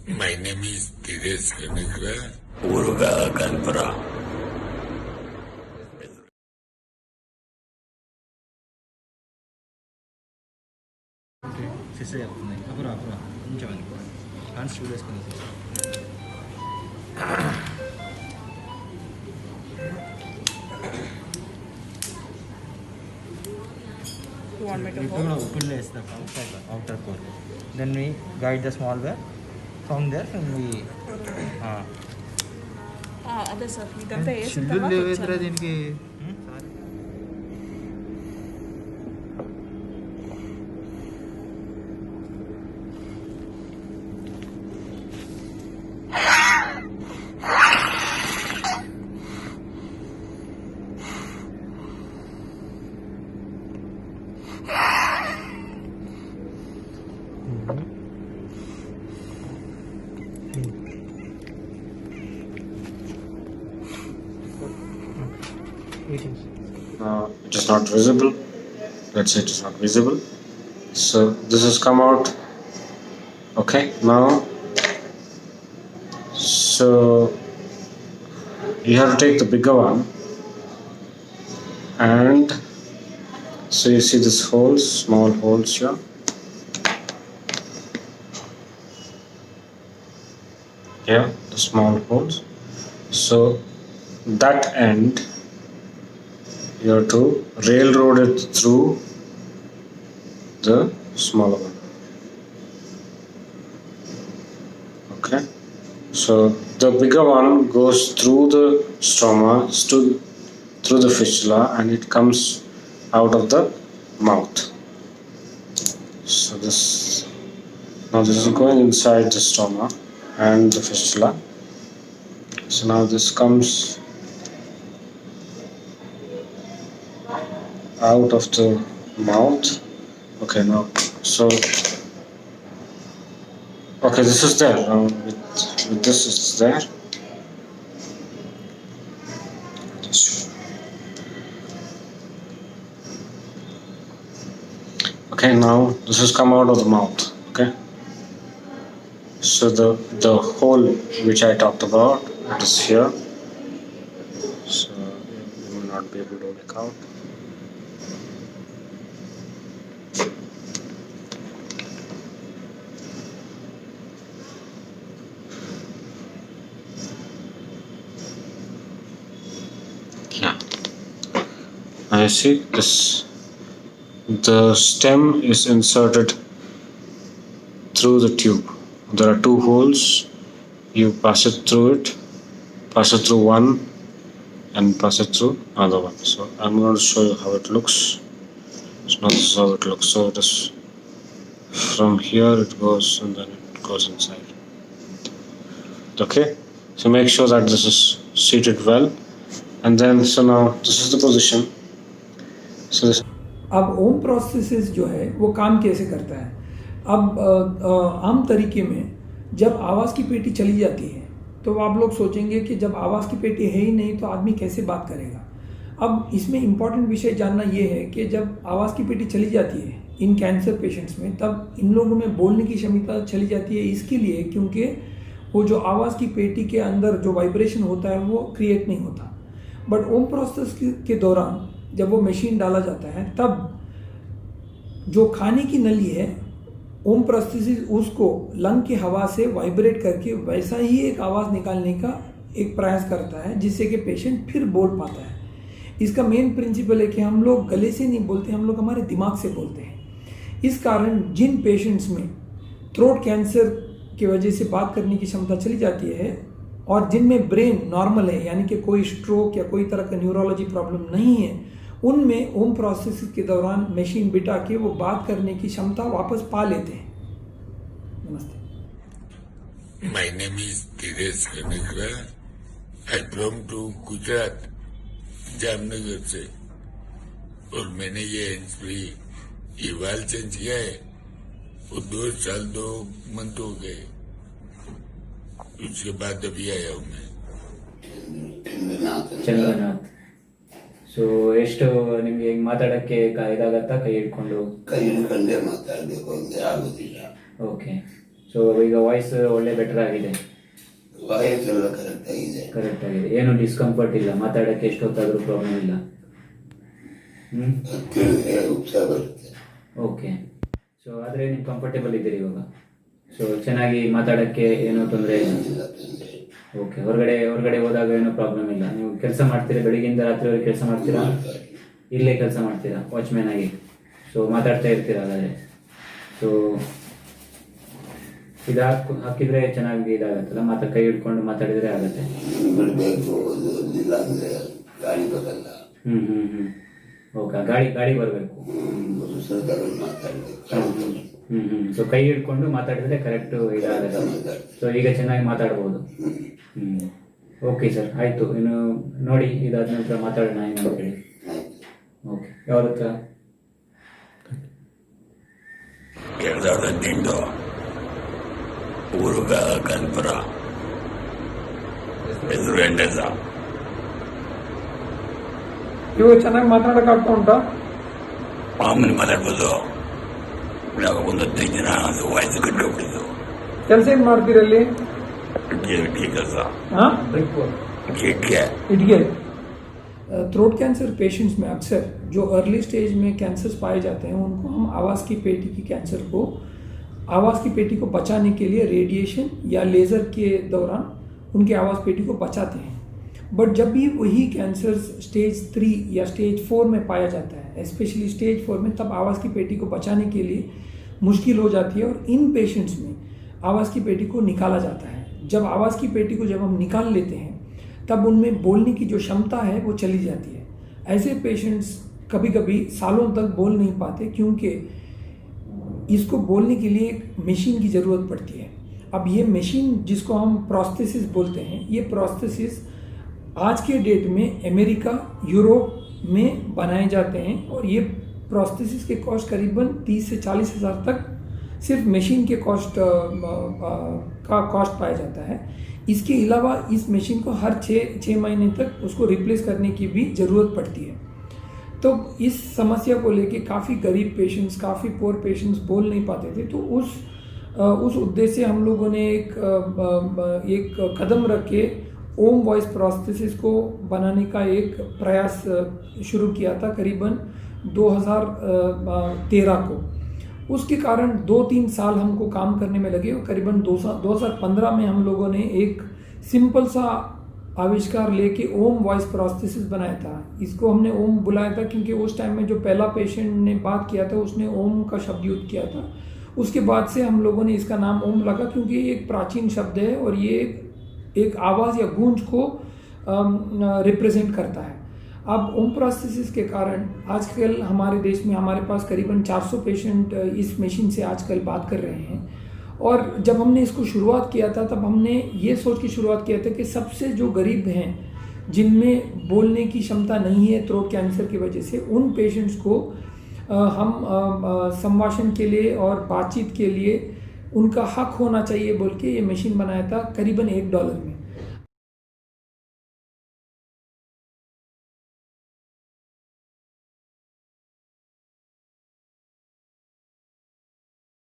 My name is Dinesh Kanagara. Urga Kanpura. Sisi అవుతున్నాయి అప్పుడు అప్పుడు కొంచెం హ్యాండ్స్ టూ వేసుకుని You want me to hold? open lace the outer core. Then we guide the small bear. From there, we అదే sir ఇదంతా వేసిన చిల్లు తర్వాత లేవేంద్రా వచ్చాను. దీనికి It is not visible. Let's say it is not visible. So this has come out. Okay, now so you have to take the bigger one, and so you see this holes, small holes here. Here, the small holes. So that end you have to railroad it through the smaller one. Okay, so the bigger one goes through the stroma, through the fistula, and it comes out of the mouth. So now this is going inside the stroma and the fistula. So now this comes out of the mouth. Okay, now so okay, this is there. Now with this it's there. Okay, now this has come out of the mouth. Okay, so the hole which I talked about, it is here. So you will not be able to make out. Yeah, now you see this. The stem is inserted through the tube. There are two holes. You pass it through one, and pass it through another one. So I'm going to show you how it looks. So now this is how it looks. So it is from here it goes and then it goes inside. Okay, so make sure that this is seated well, and then so now this is the position. So this अब ओम prosthesis जो है वो काम कैसे करता है। अब आम तरीके में जब आवाज़ की पेटी चली जाती है तो आप लोग सोचेंगे कि जब आवाज़ की पेटी है ही नहीं तो आदमी कैसे बात करेगा। अब इसमें इम्पॉर्टेंट विषय जानना ये है कि जब आवाज़ की पेटी चली जाती है इन कैंसर पेशेंट्स में, तब इन लोगों में बोलने की क्षमता चली जाती है इसके लिए क्योंकि वो जो आवाज़ की पेटी के अंदर जो वाइब्रेशन होता है वो क्रिएट नहीं होता। बट ओम प्रोस्थेसिस के दौरान जब वो मशीन डाला जाता है तब जो खाने की नली है ओम प्रोस्थेसिस उसको लंग की हवा से वाइब्रेट करके वैसा ही एक आवाज़ निकालने का एक प्रयास करता है जिससे कि पेशेंट फिर बोल पाता है। इसका मेन प्रिंसिपल है कि हम लोग गले से नहीं बोलते, हम लोग हमारे दिमाग से बोलते हैं। इस कारण जिन पेशेंट्स में थ्रोट कैंसर की वजह से बात करने की क्षमता चली जाती है और जिनमें ब्रेन नॉर्मल है यानी कि कोई स्ट्रोक या कोई तरह का न्यूरोलॉजी प्रॉब्लम नहीं है, उनमें ओम प्रोसेसिस के दौरान मशीन बिठा के वो बात करने की क्षमता वापस पा लेते हैं। नमस्ते। My name is Dinesh Kanagara. I belong to Gujarat, Jamnagar से, और मैंने ये हैंड्सफ्री ये वाल चेंज किया है वो 2 साल 2 मंथ हो गए। उसके बाद अभी आया हूँ मैं। ಚಂದ್ರನಾಥ್. ಸೊ ಎಷ್ಟು ನಿಮ್ಗೆ ಹಿಂಗ್ ಮಾತಾಡಕ್ಕೆ ಇದಾಗತ್ತಾ ಕೈ ಹಿಡ್ಕೊಂಡು? ಕೈ ಹಿಡ್ಕೊಂಡೇ ಮಾತಾಡಬೇಕು ಅಂದ್ರೆ ಆಗೋದಿಲ್ಲ. ಓಕೆ. ಸೊ ಸೊ ಈಗ ವಾಯ್ಸ್ ಒಳ್ಳೆ ಬೆಟರ್ ಆಗಿದೆ, ವಾಯಸ್ಸೆಲ್ಲ ಕರೆಕ್ಟ್ ಆಗಿದೆ. ಕರೆಕ್ಟ್ ಆಗಿದೆ, ಏನು ಡಿಸ್ಕಂಫರ್ಟ್ ಇಲ್ಲ, ಮಾತಾಡೋಕ್ಕೆ ಎಷ್ಟೊತ್ತಾದರೂ ಪ್ರಾಬ್ಲಮ್ ಇಲ್ಲ. ಕೇಳಿದ್ರೆ ಉತ್ಸಾಹ ಬರುತ್ತೆ. ಓಕೆ, ಸೊ ಆದರೆ ನೀವು ಕಂಫರ್ಟೇಬಲ್ ಇದ್ದೀರಿ ಇವಾಗ, ಸೊ ಚೆನ್ನಾಗಿ ಮಾತಾಡೋಕ್ಕೆ ಏನೂ ತೊಂದರೆ ಇಲ್ಲ. ಇಲ್ಲ ತೊಂದ್ರೆ. ಓಕೆ, ಹೊರಗಡೆ ಹೋದಾಗ ಏನೂ ಪ್ರಾಬ್ಲಮ್ ಇಲ್ಲ. ನೀವು ಕೆಲಸ ಮಾಡ್ತೀರಾ, ಬೆಳಿಗ್ಗೆಯಿಂದ ರಾತ್ರಿವರೆಗೆ ಕೆಲಸ ಮಾಡ್ತೀರಾ? ಇಲ್ಲೇ ಕೆಲಸ ಮಾಡ್ತೀರಾ ವಾಚ್ಮ್ಯಾನ್ ಆಗಿ? ಸೊ ಮಾತಾಡ್ತಾ ಇರ್ತೀರಾ ಹಾಗಾದರೆ. ಸೊ ಇದು ಹಾಕಿದ್ರೆ ಚೆನ್ನಾಗಿ ಇದಾಗತ್ತಲ್ಲ, ಮತ್ತೆ ಕೈ ಹಿಡ್ಕೊಂಡು ಮಾತಾಡಿದರೆ ಆಗುತ್ತೆ. ಬಿಡಬೇಕು, ಇಲ್ಲ ಅಂದರೆ ಗಾಳಿ ಬರಲ್ಲ. ಓಕೆ, ಗಾಳಿ ಬರಬೇಕು. ಸರ್ಕಾರಗಳು ಮಾತಾಡಬೇಕು. ಸೊ ಕೈ ಹಿಡ್ಕೊಂಡು ಮಾತಾಡಿದ್ರೆ ಕರೆಕ್ಟು ಇದಾಗುತ್ತೆ. ಸೊ ಈಗ ಚೆನ್ನಾಗಿ ಮಾತಾಡ್ಬೋದು. ಓಕೆ ಸರ್, ಆಯಿತು. ಇನ್ನು ನೋಡಿ, ಇದಾದ ನಂತರ ಮಾತಾಡೋಣ ಏನು ಹೇಳಿ. ಓಕೆ, ಯಾವ್ರ ಹತ್ರ? ಕೇಳ್ದಾಡ್ದ ತಿಂಡು ಊರುಗ ಕನ್ಪುರ ಎದುರು ಎಂಡೆದ. ಇವಾಗ ಚೆನ್ನಾಗಿ ಮಾತಾಡೋಕೆ ಆಗ್ತಾ ಉಂಟಾ? ಮಾಮೂಲಿ ಮಾತಾಡ್ಬೋದು. ನಾವು ಒಂದು 15 ದಿನ ಅದು ವಾಯ್ಸು ಕಟ್ಕೊಬಿಟ್ಟಿದ್ದು. ಕೆಲಸ ಏನು ಮಾಡ್ತೀರಲ್ಲಿ? ಇಟ್ಗೆ ಕೆಲಸ, हाँ ಇಟ್ಗೆ. इटके थ्रोट कैंसर पेशेंट्स में अक्सर जो अर्ली स्टेज में कैंसर्स पाए जाते हैं उनको हम आवाज़ की पेटी की कैंसर को, आवाज़ की पेटी को बचाने के लिए रेडिएशन या लेज़र के दौरान उनकी आवाज़ पेटी को बचाते हैं. बट जब भी वही कैंसर स्टेज 3 या स्टेज 4 में पाया जाता है, स्पेशली स्टेज 4 में, तब आवाज़ की पेटी को बचाने के लिए मुश्किल हो जाती है और इन पेशेंट्स में आवाज़ की पेटी को निकाला जाता है. जब आवाज़ की पेटी को जब हम निकाल लेते हैं तब उनमें बोलने की जो क्षमता है वो चली जाती है. ऐसे पेशेंट्स कभी कभी सालों तक बोल नहीं पाते क्योंकि इसको बोलने के लिए एक मशीन की ज़रूरत पड़ती है. अब ये मशीन जिसको हम प्रोस्थेसिस बोलते हैं, ये प्रोस्थेसिस आज के डेट में अमेरिका, यूरोप में बनाए जाते हैं और ये प्रोस्थेसिस के कॉस्ट करीबन 30 से 40 हज़ार तक सिर्फ मशीन के कॉस्ट का कॉस्ट पाया जाता है. इसके अलावा इस मशीन को हर 6 महीने तक उसको रिप्लेस करने की भी ज़रूरत पड़ती है. तो इस समस्या को लेके काफ़ी गरीब पेशेंट्स, काफ़ी पोर पेशेंट्स बोल नहीं पाते थे. तो उस उद्देश्य से हम लोगों ने एक कदम रख के ओम वॉइस प्रोस्थेसिस को बनाने का एक प्रयास शुरू किया था करीबन 2013 को. उसके कारण 2-3 साल हमको काम करने में लगे और करीबन 2015 में हम लोगों ने एक सिंपल सा आविष्कार लेके ओम वॉइस प्रोस्थेसिस बनाया था. इसको हमने ओम बुलाया था क्योंकि उस टाइम में जो पहला पेशेंट ने बात किया था उसने ओम का शब्द यूज किया था. उसके बाद से हम लोगों ने इसका नाम ओम लगा क्योंकि ये एक प्राचीन शब्द है और ये एक आवाज़ या गूंज को रिप्रेजेंट करता है. अब ओम प्रोस्थेसिस के कारण आजकल हमारे देश में हमारे पास करीबन 400 पेशेंट इस मशीन से आजकल बात कर रहे हैं. और जब हमने इसको शुरुआत किया था तब हमने ये सोच के शुरुआत किया था कि सबसे जो गरीब हैं, जिनमें बोलने की क्षमता नहीं है थ्रोट कैंसर की वजह से, उन पेशेंट्स को हम संभाषण के लिए और बातचीत के लिए उनका हक होना चाहिए बोल के ये मशीन बनाया था करीबन $1 में.